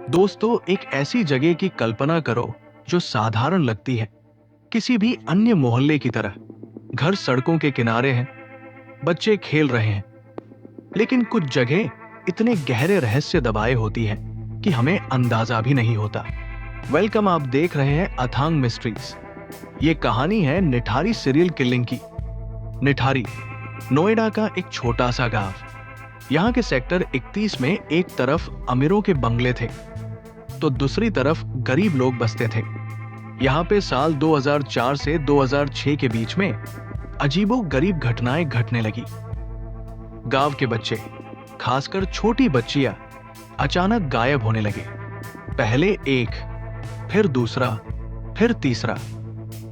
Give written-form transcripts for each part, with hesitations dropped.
दोस्तों, एक ऐसी जगह की कल्पना करो जो साधारण लगती है, किसी भी अन्य मोहल्ले की तरह। घर सड़कों के किनारे हैं, बच्चे खेल रहे हैं, लेकिन कुछ जगह इतने गहरे रहस्य दबाए होती हैं कि हमें अंदाजा भी नहीं होता। वेलकम, आप देख रहे हैं अथांग मिस्ट्रीज। ये कहानी है निठारी सीरियल किलिंग की। निठारी नोएडा का एक छोटा सा गांव। यहाँ के सेक्टर 31 में एक तरफ अमीरों के बंगले थे, तो दूसरी तरफ गरीब लोग बसते थे। यहाँ पे साल 2004 से 2006 के बीच में अजीबो गरीब घटनाएं घटने लगी। गांव के बच्चे, खासकर छोटी बच्चियां, अचानक गायब होने लगे। पहले एक, फिर दूसरा, फिर तीसरा।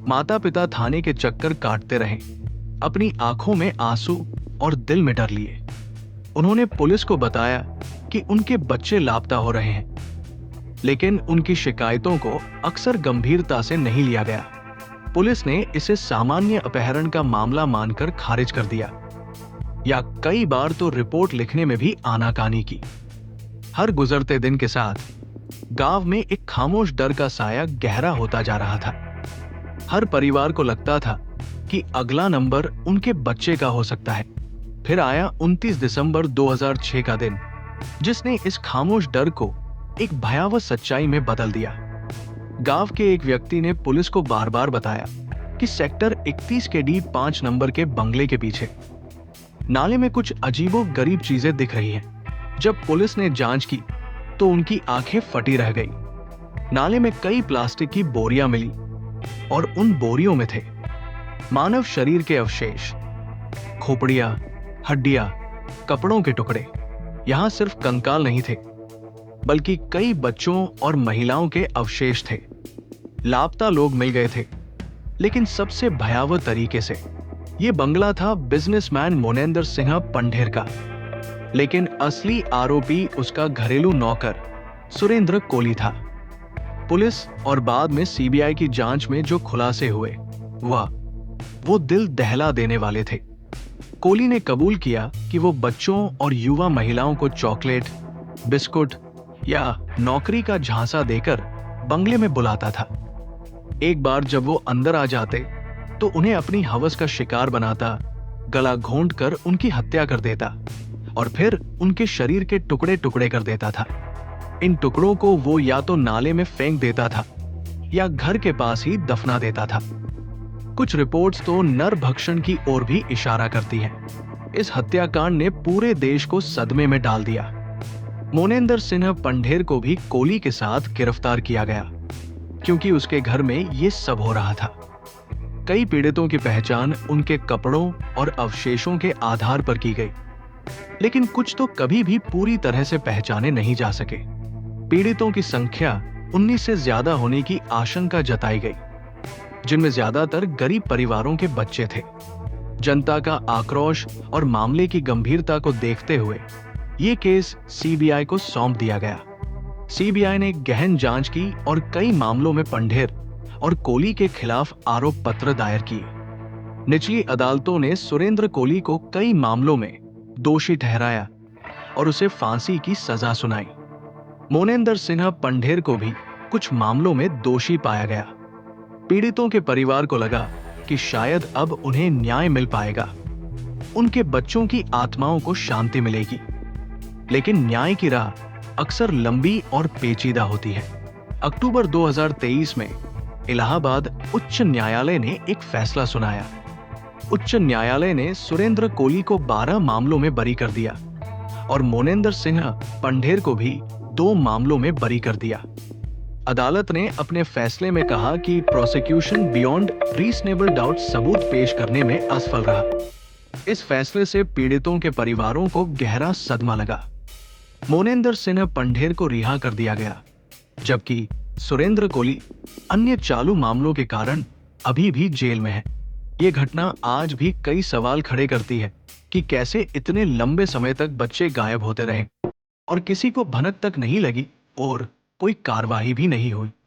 माता पिता थाने के चक्कर काटते रहे, अपनी आंखों में आंसू और दिल में डर लिए। उन्होंने पुलिस को बताया कि उनके बच्चे लापता हो रहे हैं, लेकिन उनकी शिकायतों को अक्सर गंभीरता से नहीं लिया गया। पुलिस ने इसे सामान्य अपहरण का मामला मानकर खारिज कर दिया, या कई बार तो रिपोर्ट लिखने में भी आनाकानी की। हर गुजरते दिन के साथ गांव में एक खामोश डर का साया गहरा होता जा रहा था। हर परिवार को लगता था कि अगला नंबर उनके बच्चे का हो सकता है। फिर आया 29 दिसंबर 2006 का दिन, जिसने इस खामोश डर को एक भयावह सच्चाई में बदल दिया। गांव के एक व्यक्ति ने पुलिस को बार बार बताया कि सेक्टर 31 के डी 5 नंबर के बंगले के पीछे नाले में कुछ अजीबो गरीब चीजें दिख रही हैं। जब पुलिस ने जांच की तो उनकी आंखें फटी रह गई। नाले में कई प्लास्टिक की बोरियां मिली, और उन बोरियों में थे मानव शरीर के अवशेष, खोपड़ियां, हड्डियां, कपड़ों के टुकड़े। यहां सिर्फ कंकाल नहीं थे, बल्कि कई बच्चों और महिलाओं के अवशेष थे। लापता लोग मिल गए थे, लेकिन सबसे भयावह तरीके से। यह बंगला था बिजनेसमैन मोनेंद्र सिंह पंढेर का, लेकिन असली आरोपी उसका घरेलू नौकर सुरेंद्र कोली था। पुलिस और बाद में सीबीआई की जांच में जो खुलासे हुए, वो दिल दहला देने वाले थे। कोली ने कबूल किया कि वो बच्चों और युवा महिलाओं को चॉकलेट, बिस्कुट या नौकरी का झांसा देकर बंगले में बुलाता था। एक बार जब वो अंदर आ जाते तो उन्हें अपनी हवस का शिकार बनाता, गला घोंट कर उनकी हत्या कर देता और फिर उनके शरीर के टुकड़े टुकड़े कर देता था। इन टुकड़ों को वो या तो नाले में फेंक देता था या घर के पास ही दफना देता था। कुछ रिपोर्ट्स तो नरभक्षण की ओर भी इशारा करती हैं। इस हत्याकांड ने पूरे देश को सदमे में डाल दिया। मोनेंद्र सिंह पंढेर को भी कोली के साथ गिरफ्तार किया गया, क्योंकि उसके घर में ये सब हो रहा था। कई पीड़ितों की पहचान उनके कपड़ों और अवशेषों के आधार पर की गई, लेकिन कुछ तो कभी भी पूरी तरह से पहचाने नहीं जा सके। पीड़ितों की संख्या 19 से ज्यादा होने की आशंका जताई गई, जिनमें ज्यादातर गरीब परिवारों के बच्चे थे। जनता का आक्रोश और मामले की गंभीरता को देखते हुए ये केस सीबीआई को सौंप दिया गया। सीबीआई ने गहन जांच की और कई मामलों में पंढेर और कोली के खिलाफ आरोप पत्र दायर किए। निचली अदालतों ने सुरेंद्र कोली को कई मामलों में दोषी ठहराया और उसे फांसी की सजा सुनाई। मोनेंद्र सिंह पंढेर को भी कुछ मामलों में दोषी पाया गया। पीड़ितों के परिवार को लगा कि शायद अब उन्हें न्याय मिल पाएगा, उनके बच्चों की आत्माओं को शांति मिलेगी। लेकिन न्याय की राह अक्सर लंबी और पेचीदा होती है। अक्टूबर 2023 में इलाहाबाद उच्च न्यायालय ने एक फैसला सुनाया। उच्च न्यायालय ने सुरेंद्र कोली को 12 मामलों में बरी कर दिया और मोनेंद्र सिंह पंढेर को भी 2 मामलों में बरी कर दिया। अदालत ने अपने फैसले में कहा कि प्रोसिक्यूशन बियॉन्ड रीजनेबल डाउट सबूत पेश करने में असफल रहा। इस फैसले से पीड़ितों के परिवारों को गहरा सदमा लगा। मोनेंद्र सिंह पंढेर को रिहा कर दिया गया, जबकि सुरेंद्र कोली अन्य चालू मामलों के कारण अभी भी जेल में है। ये घटना आज भी कई सवाल खड़े करती है कि कैसे इतने लंबे समय तक बच्चे गायब होते रहे और किसी को भनक तक नहीं लगी और कोई कार्रवाई भी नहीं हुई।